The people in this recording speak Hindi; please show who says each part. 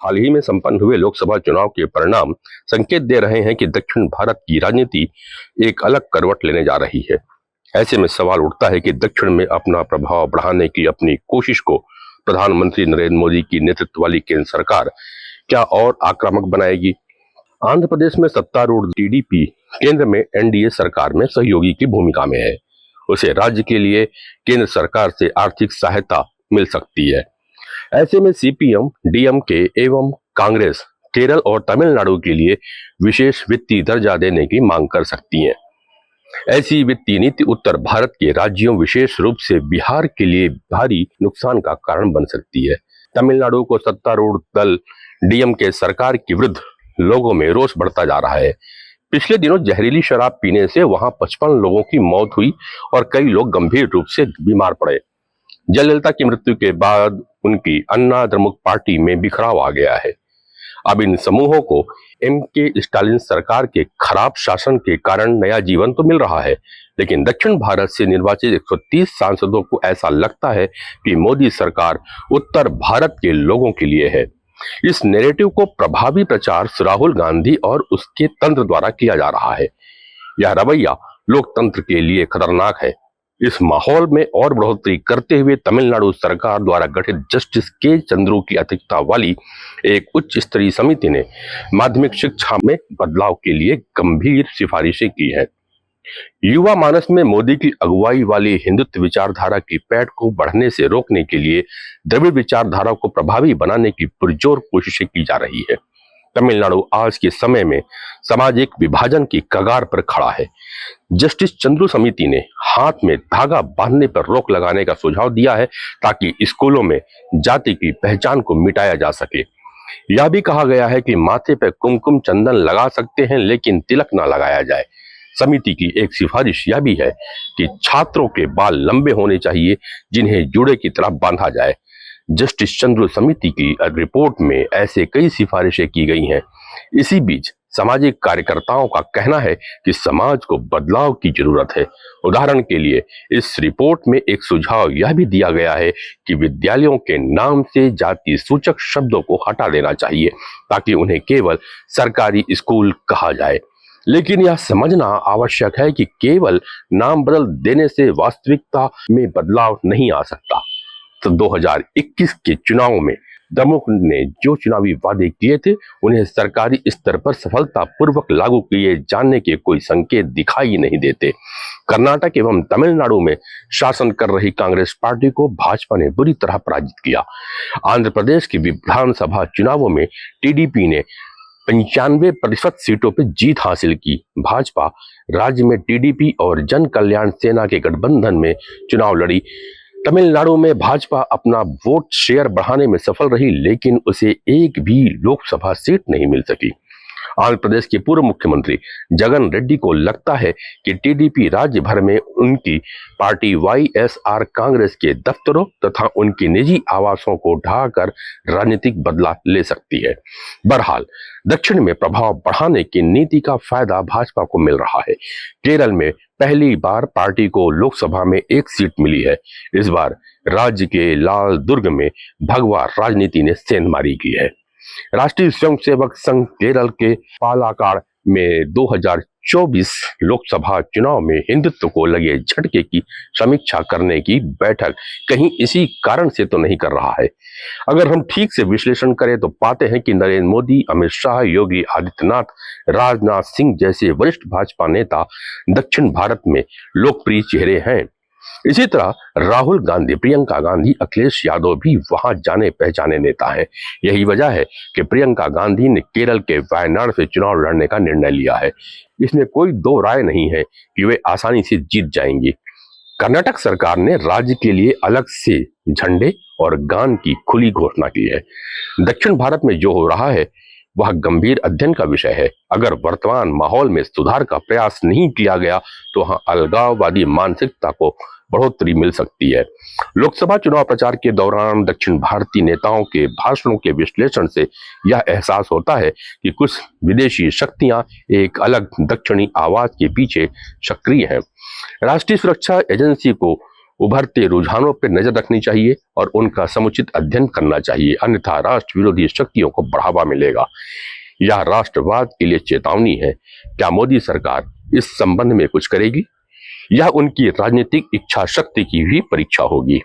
Speaker 1: हाल ही में संपन्न हुए लोकसभा चुनाव के परिणाम संकेत दे रहे हैं कि दक्षिण भारत की राजनीति एक अलग करवट लेने जा रही है। ऐसे में सवाल उठता है कि दक्षिण में अपना प्रभाव बढ़ाने की अपनी कोशिश को प्रधानमंत्री नरेंद्र मोदी की नेतृत्व वाली केंद्र सरकार क्या और आक्रामक बनाएगी। आंध्र प्रदेश में सत्तारूढ़ टीडीपी केंद्र में एनडीए सरकार में सहयोगी की भूमिका में है। उसे राज्य के लिए केंद्र सरकार से आर्थिक सहायता मिल सकती है। ऐसे में सीपीएम, डीएमके एवं कांग्रेस केरल और तमिलनाडु के लिए विशेष वित्तीय दर्जा देने की मांग कर सकती है। ऐसी वित्तीय नीति उत्तर भारत के राज्यों, विशेष रूप से बिहार के लिए भारी नुकसान का कारण बन सकती है। तमिलनाडु को सत्तारूढ़ दल डीएमके सरकार के विरुद्ध लोगों में रोष बढ़ता जा रहा है। पिछले दिनों जहरीली शराब पीने से वहां 55 लोगों की मौत हुई और कई लोग गंभीर रूप से बीमार पड़े। जयललिता की मृत्यु के बाद उनकी अन्ना द्रमुक पार्टी में बिखराव आ गया है। अब इन समूहों को एमके स्टालिन सरकार के खराब शासन के कारण नया जीवन तो मिल रहा है, लेकिन दक्षिण भारत से निर्वाचित 130 सांसदों को ऐसा लगता है कि मोदी सरकार उत्तर भारत के लोगों के लिए है। इस नैरेटिव को प्रभावी प्रचार राहुल गांधी और उसके तंत्र द्वारा किया जा रहा है। यह रवैया लोकतंत्र के लिए खतरनाक है। इस माहौल में और बढ़ोतरी करते हुए तमिलनाडु सरकार द्वारा गठित जस्टिस के चंद्रू की अध्यक्षता वाली एक उच्च स्तरीय समिति ने माध्यमिक शिक्षा में बदलाव के लिए गंभीर सिफारिशें की हैं। युवा मानस में मोदी की अगुवाई वाली हिंदुत्व विचारधारा की पैठ को बढ़ने से रोकने के लिए द्रविड़ विचारधारा को प्रभावी बनाने की पुरजोर कोशिशें की जा रही है। तमिलनाडु आज के समय में सामाजिक विभाजन की कगार पर खड़ा है। जस्टिस चंद्रू समिति ने हाथ में धागा बांधने पर रोक लगाने का सुझाव दिया है ताकि स्कूलों में जाति की पहचान को मिटाया जा सके। यह भी कहा गया है कि माथे पर कुमकुम चंदन लगा सकते हैं, लेकिन तिलक न लगाया जाए। समिति की एक सिफारिश यह भी है कि छात्रों के बाल लंबे होने चाहिए, जिन्हें जूड़े की तरह बांधा जाए। जस्टिस चंद्रू समिति की रिपोर्ट में ऐसे कई सिफारिशें की गई हैं। इसी बीच सामाजिक कार्यकर्ताओं का कहना है कि समाज को बदलाव की जरूरत है। उदाहरण के लिए इस रिपोर्ट में एक सुझाव यह भी दिया गया है कि विद्यालयों के नाम से जाति सूचक शब्दों को हटा देना चाहिए ताकि उन्हें केवल सरकारी स्कूल कहा जाए। लेकिन यह समझना आवश्यक है कि केवल नाम बदल देने से वास्तविकता में बदलाव नहीं आ सकता। तो 2021 के चुनाव में द्रमुक ने जो चुनावी वादे किए थे, उन्हें सरकारी स्तर पर सफलतापूर्वक लागू किए जाने के कोई संकेत दिखाई नहीं देते। कर्नाटक एवं तमिलनाडु में शासन कर रही कांग्रेस पार्टी को भाजपा ने बुरी तरह पराजित किया। आंध्र प्रदेश के विधानसभा चुनावों में टीडीपी ने 95% सीटों पर जीत हासिल की। भाजपा राज्य में टीडीपी और जन कल्याण सेना के गठबंधन में चुनाव लड़ी। तमिलनाडु में भाजपा अपना वोट शेयर बढ़ाने में सफल रही, लेकिन उसे एक भी लोकसभा सीट नहीं मिल सकी। आंध्र प्रदेश के पूर्व मुख्यमंत्री जगन रेड्डी को लगता है कि टीडीपी राज्य भर में उनकी पार्टी वाईएसआर कांग्रेस के दफ्तरों तथा उनकी निजी आवासों को ढाकर राजनीतिक बदला ले सकती है। बहरहाल दक्षिण में प्रभाव बढ़ाने की नीति का फायदा भाजपा को मिल रहा है। केरल में पहली बार पार्टी को लोकसभा में एक सीट मिली है। इस बार राज्य के लाल दुर्ग में भगवा राजनीति ने सेंधमारी की है। राष्ट्रीय स्वयंसेवक संघ केरल के पालाकाड़ में 2024 लोकसभा चुनाव में हिंदुत्व को लगे झटके की समीक्षा करने की बैठक कहीं इसी कारण से तो नहीं कर रहा है। अगर हम ठीक से विश्लेषण करें तो पाते हैं कि नरेंद्र मोदी, अमित शाह, योगी आदित्यनाथ, राजनाथ सिंह जैसे वरिष्ठ भाजपा नेता दक्षिण भारत में लोकप्रिय चेहरे हैं। इसी तरह राहुल गांधी, प्रियंका गांधी, अखिलेश यादव भी वहां जाने पहचाने नेता हैं। यही वजह है कि प्रियंका गांधी ने केरल के वायनाड से चुनाव लड़ने का निर्णय लिया है। इसमें कोई दो राय नहीं है कि वे आसानी से जीत जाएंगी। कर्नाटक सरकार ने राज्य के लिए अलग से झंडे और गान की खुली घोषणा की है। दक्षिण भारत में जो हो रहा है वह गंभीर अध्ययन का विषय है। अगर वर्तमान माहौल में सुधार का प्रयास नहीं किया गया तो वहां अलगाववादी मानसिकता को बढ़ोतरी मिल सकती है। लोकसभा चुनाव प्रचार के दौरान दक्षिण भारतीय नेताओं के भाषणों के विश्लेषण से यह एहसास होता है कि कुछ विदेशी शक्तियां एक अलग दक्षिणी आवाज के पीछे सक्रिय हैं। राष्ट्रीय सुरक्षा एजेंसी को उभरते रुझानों पर नजर रखनी चाहिए और उनका समुचित अध्ययन करना चाहिए, अन्यथा राष्ट्र विरोधी शक्तियों को बढ़ावा मिलेगा। यह राष्ट्रवाद के लिए चेतावनी है। क्या मोदी सरकार इस संबंध में कुछ करेगी? यह उनकी राजनीतिक इच्छा शक्ति की भी परीक्षा होगी।